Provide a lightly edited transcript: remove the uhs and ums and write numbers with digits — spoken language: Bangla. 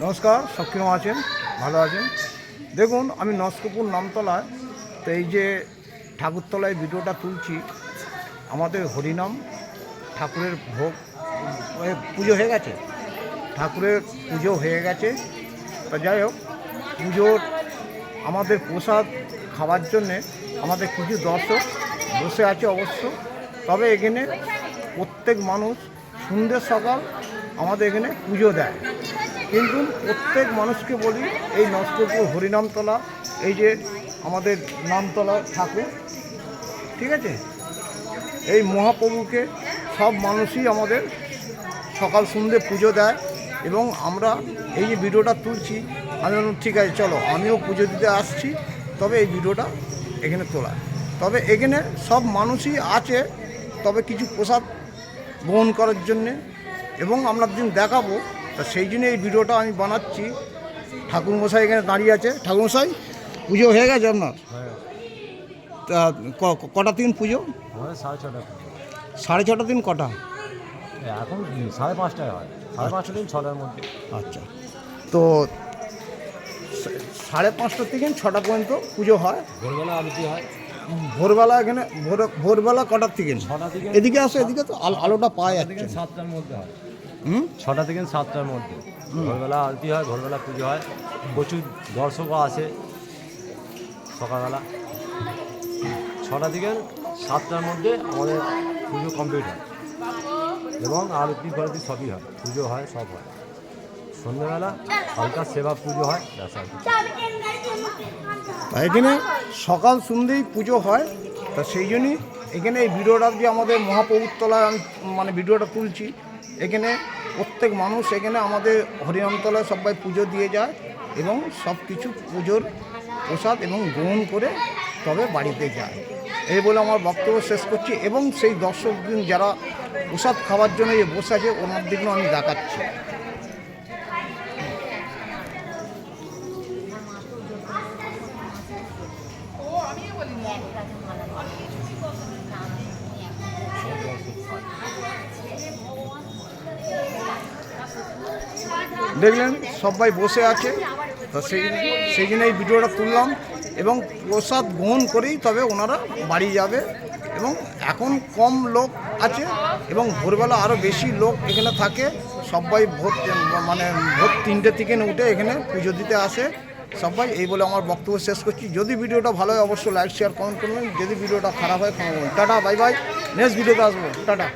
নমস্কার, সব কেমন আছেন? ভালো আছেন? দেখুন, আমি নস্কপুর নামতলায় তো এই যে ঠাকুরতলায় ভিডিওটা তুলছি। আমাদের হরিনাম ঠাকুরের ভোগ পুজো হয়ে গেছে, ঠাকুরের পুজো হয়ে গেছে। তো যাই হোক, পুজোর আমাদের প্রসাদ খাওয়ার জন্যে আমাদের কিছু দর্শক বসে আছে অবশ্য। তবে এখানে প্রত্যেক মানুষ সন্ধ্যে সকাল আমাদের এখানে পুজো দেয়। কিন্তু প্রত্যেক মানুষকে বলি, এই নস্কপুর হরিনামতলা, এই যে আমাদের নামতলা ঠাকুর, ঠিক আছে, এই মহাপ্রভুকে সব মানুষই আমাদের সকাল সন্ধ্যে পুজো দেয়। এবং আমরা এই যে ভিডিওটা তুলছি, আমি বললাম ঠিক আছে চলো আমিও পুজো দিতে আসছি, তবে এই ভিডিওটা এখানে তোলা। তবে এখানে সব মানুষই আছে, তবে কিছু প্রসাদ গ্রহণ করার জন্যে এবং আমরা দিন দেখাবো, তা সেই জন্য এই ভিডিওটা আমি বানাচ্ছি। ঠাকুরমশাই এখানে দাঁড়িয়ে আছে। ঠাকুরমশাই, পুজো হয়ে গেছে আপনার? তা কটা দিন পুজো? 6:30 6:30 দিন কটা? এখন 5:30 হয়, 5:30 দিন 6টার মধ্যে। আচ্ছা, তো 5:30 থেকে 6টা পর্যন্ত পুজো হয়। ভোরবেলা আরতি হয়। ভোরবেলা এখানে ভোরবেলা কটার থেকে? 6টা থেকে। এদিকে আসো, এদিকে তো আলোটা পাওয়া যাচ্ছে। 7টার মধ্যে হয়। 6টা থেকে 7টার মধ্যে ভোরবেলা আরতি হয়, ভোরবেলা পুজো হয়। প্রচুর দর্শকও আসে সকালবেলা। 6টা থেকে 7টার মধ্যে আমাদের পুজো কমপ্লিট হয় এবং আরতি ফারতি সবই হয়, পুজো হয়, সব হয়। সন্ধ্যেবেলা হালকা সেবা পুজো হয়, ব্যাস আর কিছু। এখানে সকাল সন্ধ্যেই পুজো হয়। তা সেই জন্যই এখানে এই ভিডিওটা যে আমাদের মহাপ্রভুর তলায় আমি মানে ভিডিওটা তুলছি, এখানে প্রত্যেক মানুষ এখানে আমাদের হরিনামতলায় সবাই পুজো দিয়ে যায় এবং সব কিছু পুজোর প্রসাদ এবং গ্রহণ করে তবে বাড়িতে যায়। এই বলে আমার বক্তব্য শেষ করছি। এবং সেই দর্শকদিন যারা প্রসাদ খাওয়ার জন্য যে বসে আছে, ওনার দিকও আমি দেখাচ্ছি। দেখলেন সবাই বসে আছে, তো সেই জন্য এই ভিডিওটা তুললাম। এবং প্রসাদ গ্রহণ করেই তবে ওনারা বাড়ি যাবে। এবং এখন কম লোক আছে এবং ভোরবেলা আরও বেশি লোক এখানে থাকে। সবাই ভোর 3টে থেকে উঠে এখানে পুজো দিতে আসে সবাই। এই বলে আমার বক্তব্য শেষ করছি। যদি ভিডিওটা ভালো হয় অবশ্যই লাইক শেয়ার কমেন্ট করবেন। যদি ভিডিওটা খারাপ হয় ক্ষমা করবেন। টাটা, বাই বাই, নেক্সট ভিডিওতে আসবো। টাটা।